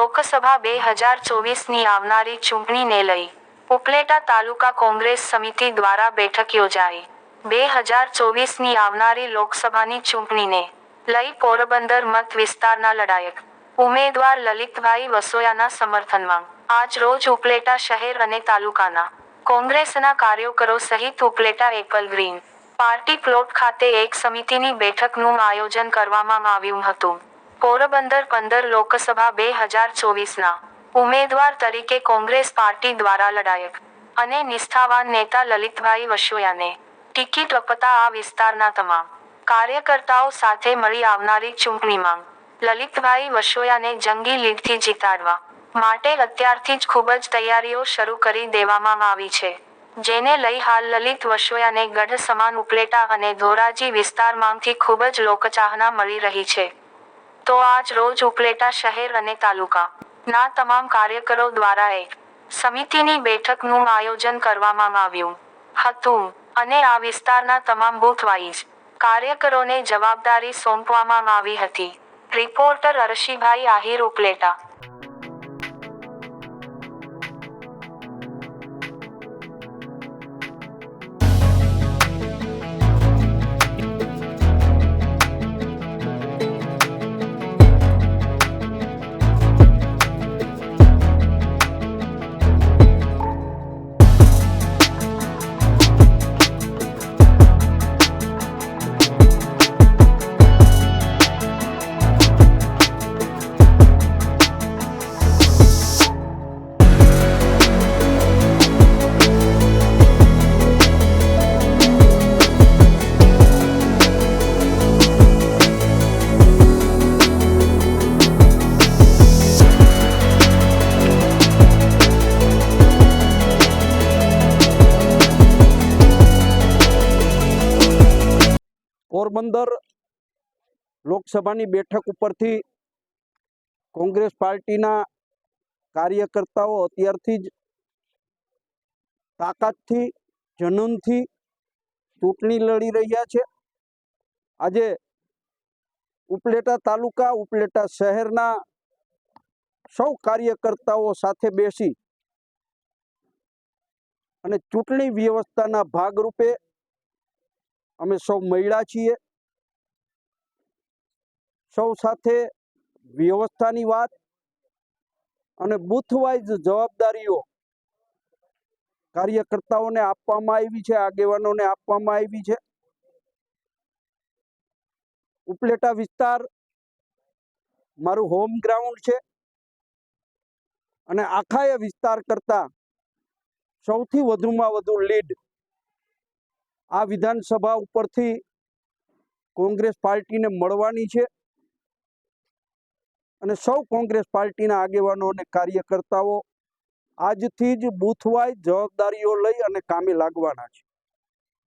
લોકસભા 2024ની આવનારી ચૂંટણીને લઈ ઉપલેટા તાલુકા કોંગ્રેસ સમિતિ દ્વારા બેઠક યોજાઈ। 2024ની આવનારી લોકસભાની ચૂંટણીને લઈ પોરબંદર મત વિસ્તારના લડાયક ઉમેદવાર લલિતભાઈ વસોયાના સમર્થનમાં આજ રોજ ઉપલેટા શહેર અને તાલુકાના કોંગ્રેસના કાર્યકરો સહિત Upleta Apple green party plot ખાતે એક સમિતિની બેઠકનું આયોજન કરવામાં આવ્યું હતું। પોરબંદર 15 લોકસભા 2024ના ઉમેદવાર તરીકે કોંગ્રેસ પાર્ટી દ્વારા લડાયક અને નિષ્ઠાવાન નેતા લલિતભાઈ વસોયાને ટિકિટ અપાતા આ વિસ્તારના તમામ કાર્યકર્તાઓ સાથે મળી આવનારી ચૂંટણીમાં લલિતભાઈ વસોયાને જંગી લીડથી જીતાડવા માટે અત્યારથી જ ખૂબ જ તૈયારીઓ શરૂ કરી દેવામાં આવી છે, જેને લઈ હાલ લલિત વસોયાને ગઢ સમાન ઉપલેટા અને ધોરાજી વિસ્તારમાંથી ખૂબ જ લોકચાહના મળી રહી છે। તો આજ રોજ ઉપલેટા શહેર અને તાલુકા ના તમામ કાર્યકરો દ્વારા એક સમિતિની બેઠકનું આયોજન કરવામાં આવ્યું હતું અને આ વિસ્તારના તમામ બૂથ વાઇઝ કાર્યકરોને જવાબદારી સોંપવામાં આવી હતી। રિપોર્ટર અરશીભાઈ આહિર, ઉપલેટા। પોરબંદર લોકસભાની બેઠક ઉપરથી કોંગ્રેસ પાર્ટીના કાર્યકર્તાઓ અત્યારથી જ તાકાતથી જનૂનથી ચૂંટણી લડી રહ્યા છે। આજે ઉપલેટા તાલુકા ઉપલેટા શહેરના સૌ કાર્યકર્તાઓ સાથે બેસી અને ચૂંટણી વ્યવસ્થાના ભાગરૂપે અમે સૌ મળ્યા છીએ। સૌ સાથે વ્યવસ્થાની વાત અને બૂથ વાઇઝ જવાબદારીઓ કાર્યકર્તાઓને આપવામાં આવી છે, આગેવાનોને આપવામાં આવી છે। ઉપલેટા વિસ્તાર મારું હોમ ગ્રાઉન્ડ છે અને આખા એ વિસ્તાર કરતા સૌથી વધુમાં વધુ લીડ આ વિધાનસભા ઉપરથી કોંગ્રેસ પાર્ટીને મળવાની છે અને સૌ કોંગ્રેસ પાર્ટીના આગેવાનો અને કાર્યકર્તાઓ આજથી જ બૂથ વાઇઝ જવાબદારીઓ લઈ અને કામે લાગવાના છે।